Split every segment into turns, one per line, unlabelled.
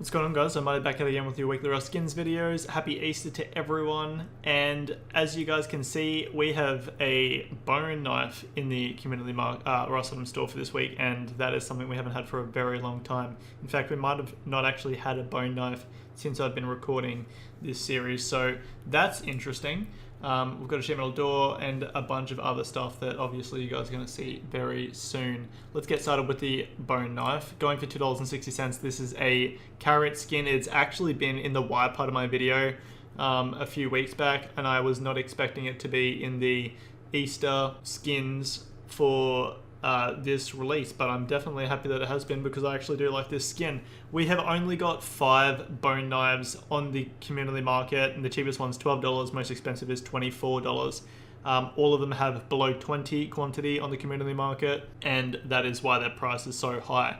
What's going on, guys? I'm back at again with your weekly raw skins videos. Happy Easter to everyone. And as you guys can see, we have a bone knife in the community Ross item store for this week, and that is something we haven't had for a very long time. In fact, we might have not actually had a bone knife since I've been recording this series, so that's interesting. We've got a sheet metal door and a bunch of other stuff that obviously you guys are going to see very soon. Let's get started with the bone knife. Going for $2.60. This is a carrot skin. It's actually been in the white part of my video a few weeks back, and I was not expecting it to be in the Easter skins for this release, but I'm definitely happy that it has been because I actually do like this skin. We have only got 5 bone knives on the community market, and the cheapest one's $12, most expensive is $24. All of them have below 20 quantity on the community market, and that is why their price is so high.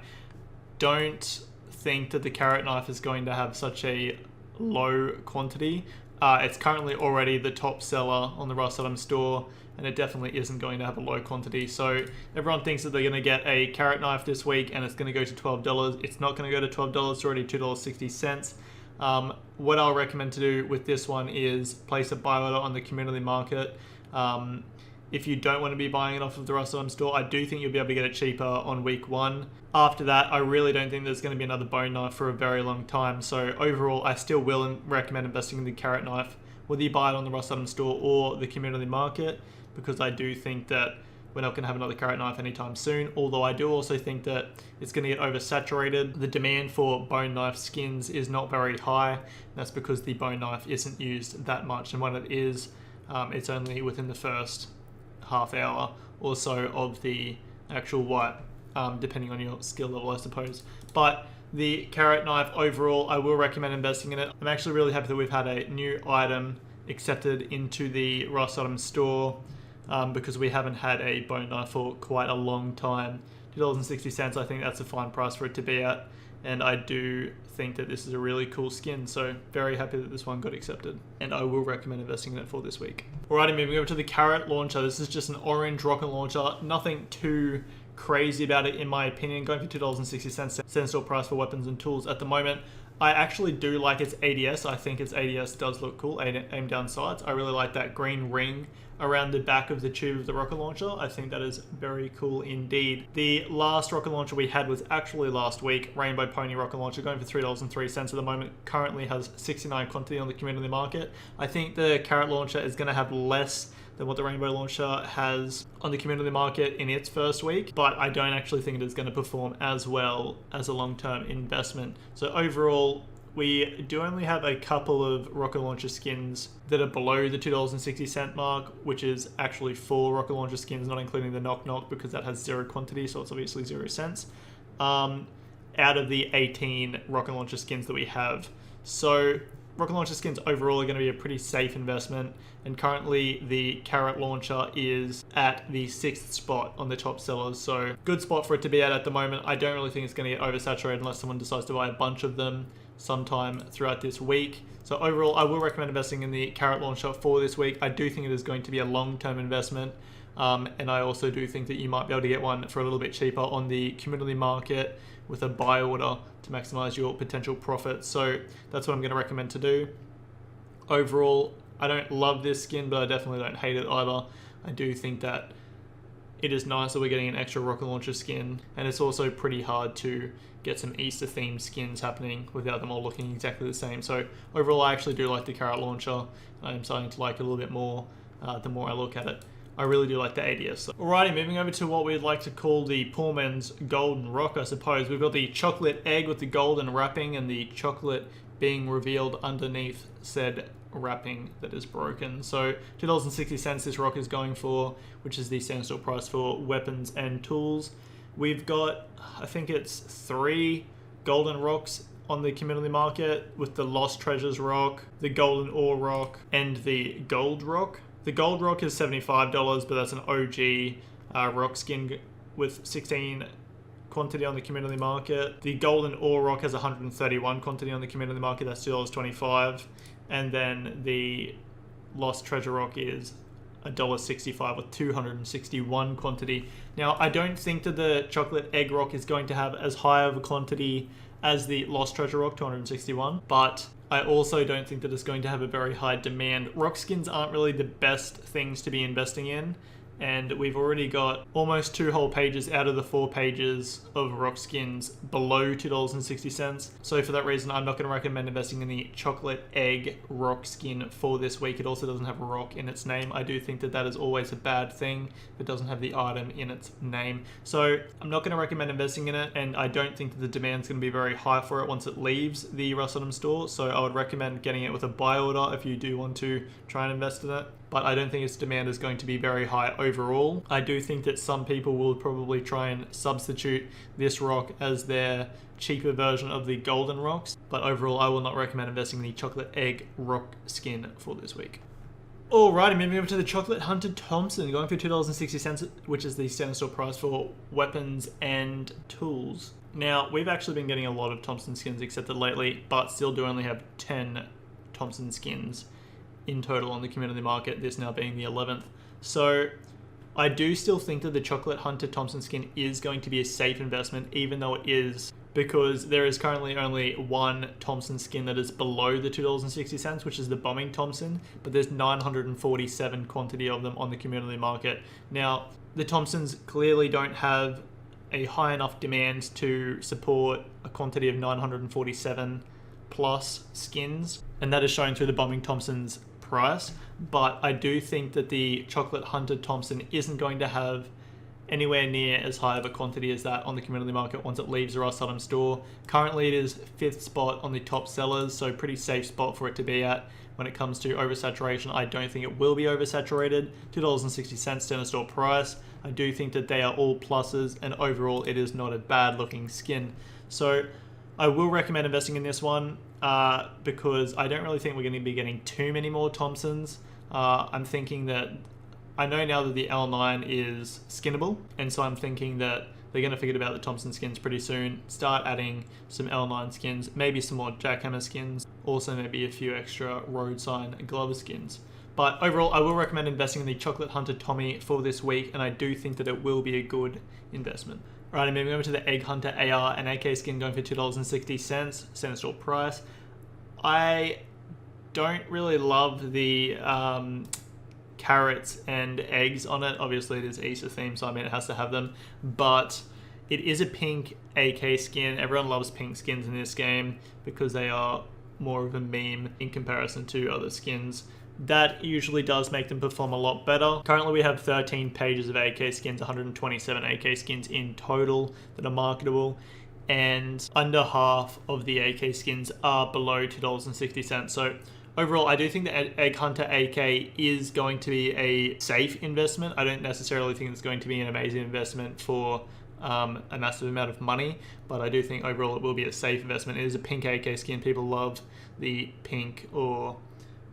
Don't think that the carrot knife is going to have such a low quantity. It's currently already the top seller on the Rust item store, and it definitely isn't going to have a low quantity. So everyone thinks that they're going to get a carrot knife this week and it's going to go to $12. It's not going to go to $12. It's already $2.60. What I'll recommend to do with this one is place a buy order on the community market. If you don't want to be buying it off of the Rust item store, I do think you'll be able to get it cheaper on week 1. After that, I really don't think there's going to be another bone knife for a very long time. So overall, I still will recommend investing in the carrot knife, whether you buy it on the Rust item store or the community market, because I do think that we're not going to have another carrot knife anytime soon. Although I do also think that it's going to get oversaturated. The demand for bone knife skins is not very high. And that's because the bone knife isn't used that much, and when it is, it's only within the first half hour or so of the actual wipe, depending on your skill level, I suppose. But the carrot knife overall, I will recommend investing in it. I'm actually really happy that we've had a new item accepted into the Rust item store, because we haven't had a bone knife for quite a long time. $2.60, I think that's a fine price for it to be at, and I do think that this is a really cool skin, so very happy that this one got accepted, and I will recommend investing in it for this week. Alrighty, moving over to the carrot launcher. This is just an orange rocket launcher, nothing too crazy about it in my opinion. Going for $2.60 cent store price for weapons and tools at the moment. I actually do like its ADS. I think its ADS does look cool, aim down sights. I really like that green ring around the back of the tube of the rocket launcher. I think that is very cool indeed. The last rocket launcher we had was actually last week, Rainbow Pony rocket launcher, going for $3.03 at the moment. Currently has 69 quantity on the community market. I think the carrot launcher is going to have less than what the rainbow launcher has on the community market in its first week, but I don't actually think it is going to perform as well as a long-term investment. So overall, we do only have a couple of rocket launcher skins that are below the $2.60 mark, which is actually 4 rocket launcher skins, not including the Knock Knock, because that has 0 quantity, so it's obviously 0 cents, out of the 18 rocket launcher skins that we have. So rocket launcher skins overall are going to be a pretty safe investment, and currently the carrot launcher is at the 6th spot on the top sellers, so good spot for it to be at the moment. I don't really think it's going to get oversaturated unless someone decides to buy a bunch of them sometime throughout this week. So overall, I will recommend investing in the carrot launcher for this week. I do think it is going to be a long-term investment, and I also do think that you might be able to get one for a little bit cheaper on the community market with a buy order to maximize your potential profits. So that's what I'm going to recommend to do. Overall, I don't love this skin, but I definitely don't hate it either. I do think that it is nice that we're getting an extra rocket launcher skin, and it's also pretty hard to get some Easter themed skins happening without them all looking exactly the same. So overall, I actually do like the carrot launcher. I'm starting to like it a little bit more the more I look at it. I really do like the ADS. Alrighty, moving over to what we'd like to call the poor man's golden rock, I suppose. We've got the chocolate egg with the golden wrapping and the chocolate being revealed underneath said wrapping that is broken. So $2.60 this rock is going for, which is the standstill price for weapons and tools. We've got, I think it's 3 golden rocks on the community market, with the Lost Treasures rock, the golden ore rock, and the gold rock. The gold rock is $75, but that's an OG rock skin with 16 quantity on the community market. The golden ore rock has 131 quantity on the community market, that's $2.25. And then the Lost Treasure rock is $1.65 with 261 quantity. Now, I don't think that the chocolate egg rock is going to have as high of a quantity as the Lost Treasure Rock 261, but I also don't think that it's going to have a very high demand. Rock skins aren't really the best things to be investing in, and we've already got almost 2 whole pages out of the 4 pages of rock skins below $2.60. So for that reason, I'm not going to recommend investing in the chocolate egg rock skin for this week. It also doesn't have rock in its name. I do think that that is always a bad thing if it doesn't have the item in its name. So I'm not going to recommend investing in it, and I don't think that the demand's going to be very high for it once it leaves the Russelldom store. So I would recommend getting it with a buy order if you do want to try and invest in it. But I don't think its demand is going to be very high overall. I do think that some people will probably try and substitute this rock as their cheaper version of the golden rocks, but overall I will not recommend investing in the chocolate egg rock skin for this week. Alrighty, moving over to the Chocolate Hunter Thompson, going for $2.60, which is the standard store price for weapons and tools. Now, we've actually been getting a lot of Thompson skins accepted lately, but still do only have 10 Thompson skins in total on the community market, this now being the 11th. So I do still think that the Chocolate Hunter Thompson skin is going to be a safe investment, even though it is, because there is currently only one Thompson skin that is below the $2.60, which is the Bombing Thompson, but there's 947 quantity of them on the community market. Now, the Thompsons clearly don't have a high enough demand to support a quantity of 947 plus skins, and that is shown through the Bombing Thompson's price. But I do think that the Chocolate Hunter Thompson isn't going to have anywhere near as high of a quantity as that on the community market once it leaves the Russelldom store. Currently it is 5th spot on the top sellers, so pretty safe spot for it to be at. When it comes to oversaturation, I don't think it will be oversaturated. $2.60 standard store price. I do think that they are all pluses, and overall it is not a bad looking skin. So I will recommend investing in this one because I don't really think we're going to be getting too many more Thompsons. I'm thinking that I know now that the L9 is skinnable, and so I'm thinking that they're going to forget about the Thompson skins pretty soon, start adding some L9 skins, maybe some more Jackhammer skins, also maybe a few extra road sign Glover skins. But overall, I will recommend investing in the Chocolate Hunter Tommy for this week, and I do think that it will be a good investment. Alright, moving over to the Egg Hunter AR and AK skin, going for $2.60, standard store price. I don't really love the carrots and eggs on it. Obviously it is Easter themed, so I mean it has to have them, but it is a pink AK skin. Everyone loves pink skins in this game because they are more of a meme in comparison to other skins. That usually does make them perform a lot better. Currently we have 13 pages of AK skins, 127 AK skins in total that are marketable, and under half of the AK skins are below $2.60. So overall, I do think the Egg Hunter AK is going to be a safe investment. I don't necessarily think it's going to be an amazing investment for a massive amount of money, but I do think overall it will be a safe investment. It is a pink AK skin. People love the pink or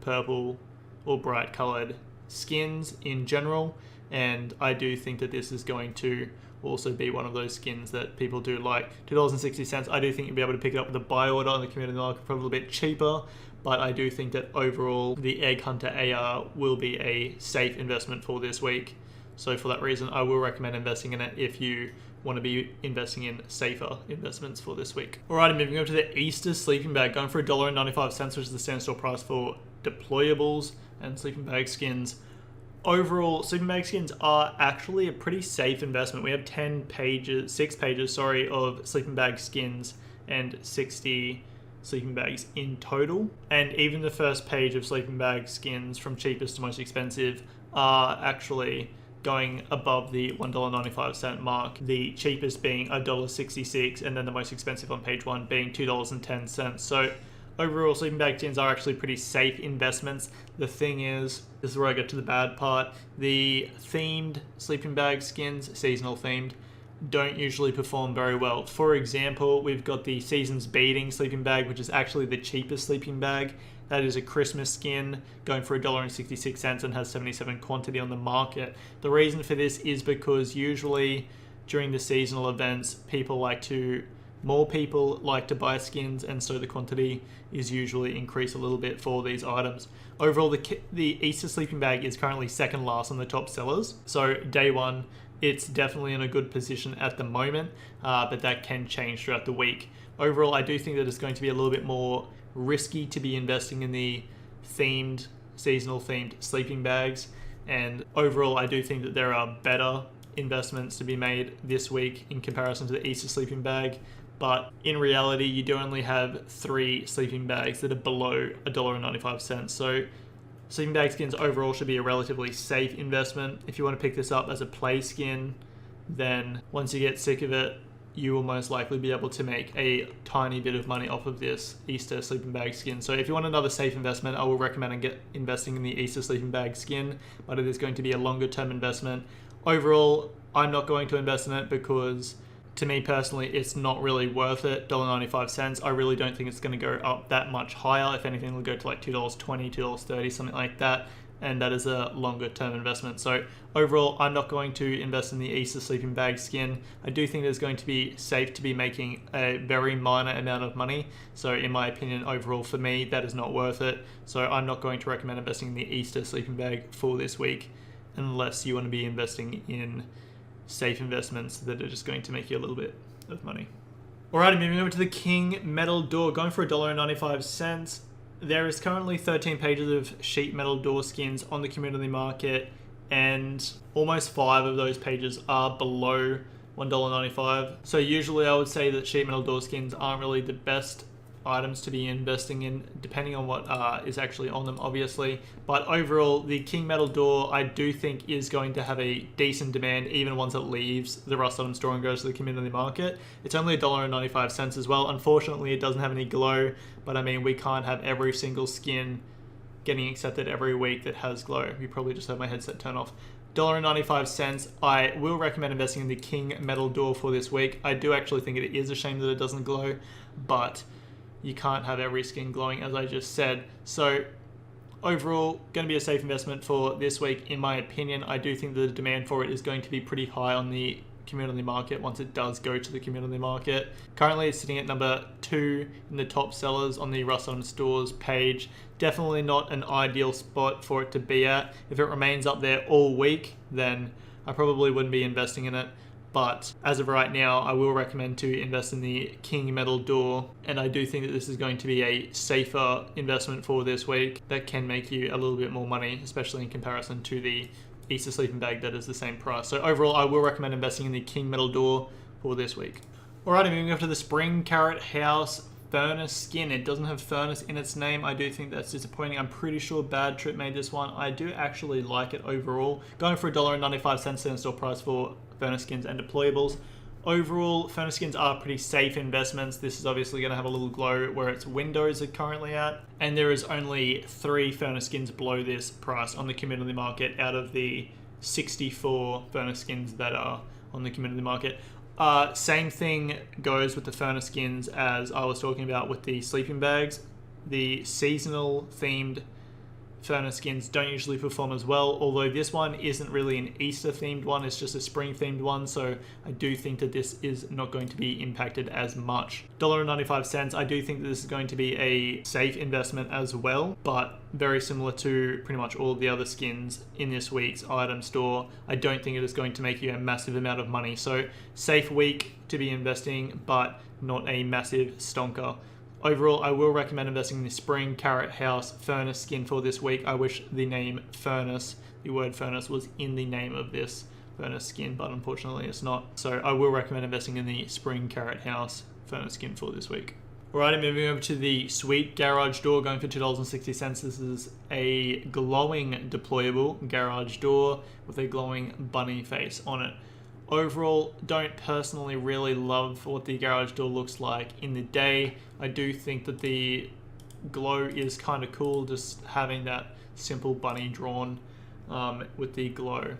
purple or bright colored skins in general, and I do think that this is going to also be one of those skins that people do like. $2.60, I do think you'll be able to pick it up with a buy order on the community market for a little bit cheaper, but I do think that overall the Egg Hunter AR will be a safe investment for this week. So for that reason, I will recommend investing in it if you want to be investing in safer investments for this week. Alright, moving over to the Easter sleeping bag, going for $1.95, which is the standard store price for deployables and sleeping bag skins. Overall, sleeping bag skins are actually a pretty safe investment. We have 6 pages of sleeping bag skins and 60 sleeping bags in total. And even the first page of sleeping bag skins from cheapest to most expensive are actually going above the $1.95 mark. The cheapest being $1.66, and then the most expensive on page 1 being $2.10. So overall, sleeping bag skins are actually pretty safe investments. The thing is, this is where I get to the bad part, the themed sleeping bag skins, seasonal themed, don't usually perform very well. For example, we've got the Seasons Beating sleeping bag, which is actually the cheapest sleeping bag. That is a Christmas skin going for $1.66 and has 77 quantity on the market. The reason for this is because usually during the seasonal events, more people like to buy skins, and so the quantity is usually increased a little bit for these items. Overall, the Easter sleeping bag is currently second last on the top sellers. So day one, it's definitely in a good position at the moment, but that can change throughout the week. overall, I do think that it's going to be a little bit more risky to be investing in the seasonal themed sleeping bags. And overall, I do think that there are better investments to be made this week in comparison to the Easter sleeping bag. But in reality, you do only have 3 sleeping bags that are below $1.95. So sleeping bag skins overall should be a relatively safe investment. If you want to pick this up as a play skin, then once you get sick of it, you will most likely be able to make a tiny bit of money off of this Easter sleeping bag skin. So if you want another safe investment, I will recommend investing in the Easter sleeping bag skin, but it is going to be a longer term investment. Overall, I'm not going to invest in it because to me personally, it's not really worth it. $1.95. I really don't think it's going to go up that much higher. If anything, it'll go to like $2.20, $2.30, something like that. And that is a longer term investment. So overall, I'm not going to invest in the Easter sleeping bag skin. I do think it's going to be safe to be making a very minor amount of money. So in my opinion, overall for me, that is not worth it. So I'm not going to recommend investing in the Easter sleeping bag for this week, unless you want to be investing in safe investments that are just going to make you a little bit of money. Alrighty, moving over to the King Metal Door, going for $1.95. There is currently 13 pages of sheet metal door skins on the community market, and almost 5 of those pages are below $1.95. So usually I would say that sheet metal door skins aren't really the best items to be investing in, depending on what is actually on them, obviously. But overall, the King Metal Door I do think is going to have a decent demand even once it leaves the Rust Item store and goes to the community market. It's only $1.95 as well. Unfortunately, it doesn't have any glow, but I mean, we can't have every single skin getting accepted every week that has glow. You probably just heard my headset turn off. $1.95. I will recommend investing in the King Metal Door for this week. I do actually think it is a shame that it doesn't glow, but you can't have every skin glowing, as I just said. So overall, going to be a safe investment for this week, in my opinion. I do think the demand for it is going to be pretty high on the community market once it does go to the community market. Currently, it's sitting at number 2 in the top sellers on the Rust Item Stores page. Definitely not an ideal spot for it to be at. If it remains up there all week, then I probably wouldn't be investing in it. But as of right now, I will recommend to invest in the King Metal Door, and I do think that this is going to be a safer investment for this week that can make you a little bit more money, especially in comparison to the Easter sleeping bag that is the same price. So overall, I will recommend investing in the King Metal Door for this week. Alrighty, moving on to the Spring Carrot House Furnace skin. It doesn't have furnace in its name. I do think that's disappointing. I'm pretty sure BadtRIP made this one. I do actually like it overall. Going for $1.95 in store price for furnace skins and deployables. Overall, furnace skins are pretty safe investments. This is obviously going to have a little glow where its windows are currently at, and there is only 3 furnace skins below this price on the community market out of the 64 furnace skins that are on the community market. Same thing goes with the furnace skins as I was talking about with the sleeping bags. The seasonal themed furnace skins don't usually perform as well, although this one isn't really an Easter themed one, it's just a spring themed one, so I do think that this is not going to be impacted as much. $1.95, I do think that this is going to be a safe investment as well, but very similar to pretty much all of the other skins in this week's item store. I don't think it is going to make you a massive amount of money, so safe week to be investing, but not a massive stonker. Overall, I will recommend investing in the Spring Carrot House Furnace skin for this week. I wish the name Furnace, the word Furnace, was in the name of this Furnace skin, but unfortunately it's not. So I will recommend investing in the Spring Carrot House Furnace skin for this week. Alrighty, moving over to the Sweet Garage Door, going for $2.60. This is a glowing deployable garage door with a glowing bunny face on it. Overall, don't personally really love what the garage door looks like in the day. I do think that the glow is kind of cool, just having that simple bunny drawn with the glow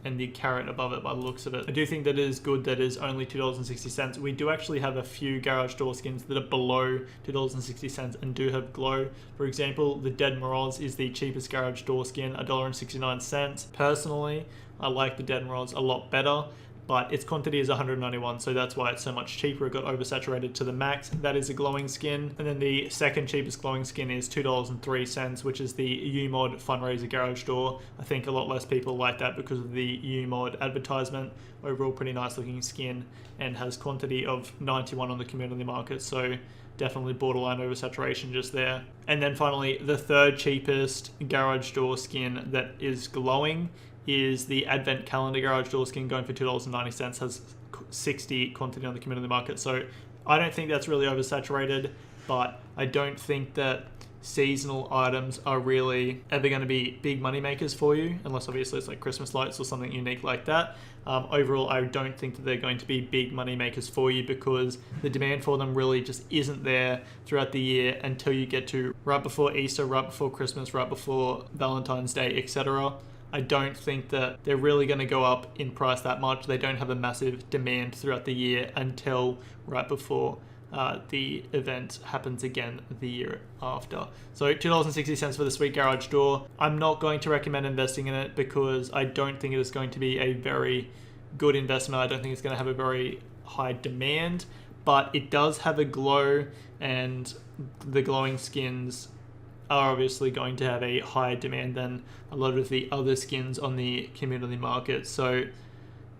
and the carrot above it by the looks of it. I do think that it is good that it is only $2.60. We do actually have a few garage door skins that are below $2.60 and do have glow. For example, the Dead Moroz is the cheapest garage door skin, $1.69. Personally, I like the Dead Moroz a lot better, but its quantity is 191, so that's why it's so much cheaper. It got oversaturated to the max. That is a glowing skin. And then the second cheapest glowing skin is $2.03, which is the UMod fundraiser garage door. I think a lot less people like that because of the UMod advertisement. Overall, pretty nice looking skin and has quantity of 91 on the community market, so definitely borderline oversaturation just there. And then finally, the third cheapest garage door skin that is glowing is the Advent Calendar garage door skin, going for $2.90, has 60 quantity on the community market. So I don't think that's really oversaturated, but I don't think that seasonal items are really ever going to be big money makers for you, unless obviously it's like Christmas lights or something unique like that. Overall, I don't think that they're going to be big money makers for you because the demand for them really just isn't there throughout the year until you get to right before Easter, right before Christmas, right before Valentine's Day, etc. I don't think that they're really going to go up in price that much. They don't have a massive demand throughout the year until right before the event happens again the year after. So $2.60 for the sweet garage door. I'm not going to recommend investing in it because I don't think it is going to be a very good investment. I don't think it's going to have a very high demand, but it does have a glow, and the glowing skins are obviously going to have a higher demand than a lot of the other skins on the community market. So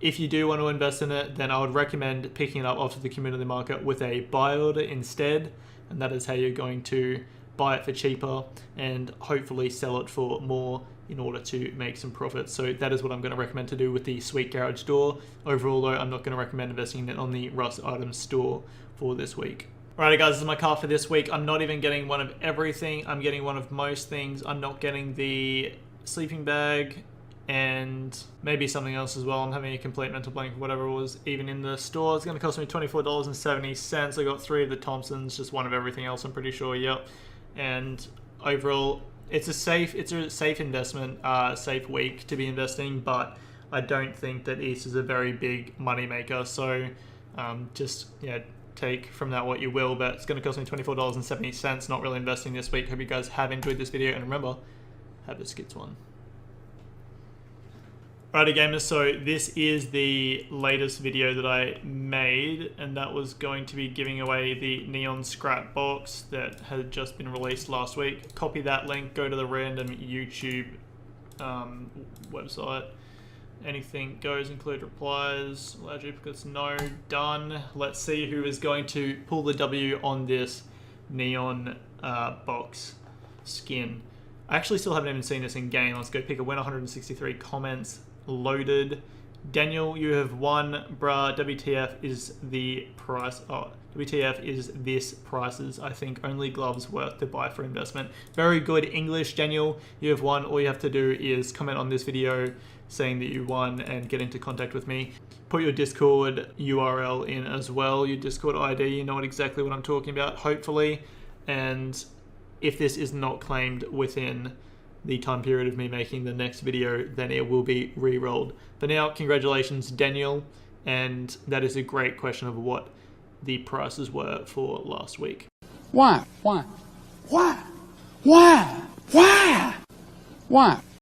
if you do want to invest in it, then I would recommend picking it up off of the community market with a buy order instead, and that is how you're going to buy it for cheaper and hopefully sell it for more in order to make some profits. So that is what I'm going to recommend to do with the sweet garage door. Overall though, I'm not going to recommend investing in it on the Rust Items store for this week. Alright guys, this is my cart for this week. I'm not even getting one of everything. I'm getting one of most things. I'm not getting the sleeping bag and maybe something else as well. I'm having a complete mental blank of whatever it was even in the store. It's going to cost me $24.70. I got 3 of the Thompsons, just one of everything else, I'm pretty sure. Yep. And overall, it's a safe investment, safe week to be investing, but I don't think that East is a very big money maker. So just take from that what you will, but it's going to cost me $24.70. Not really investing this week. Hope you guys have enjoyed this video, and remember, have the skits one. Alrighty gamers, so this is the latest video that I made, and that was going to be giving away the neon scrap box that had just been released last week. Copy that link, go to the random YouTube website. Anything goes, include replies, allow duplicates, no, done. Let's see who is going to pull the W on this neon box skin. I actually still haven't even seen this in game. Let's go pick a winner. 163 comments loaded. Daniel, you have won, bruh. WTF is the price. Oh, WTF is this prices. I think only gloves worth to buy for investment. Very good English, Daniel. You have won. All you have to do is comment on this video saying that you won and get into contact with me. Put your Discord URL in as well, your Discord ID. You know exactly what I'm talking about, hopefully. And if this is not claimed within the time period of me making the next video, then it will be re-rolled. For now, congratulations, Daniel. And that is a great question of what the prices were for last week.
Why? Why? Why? Why? Why? Why?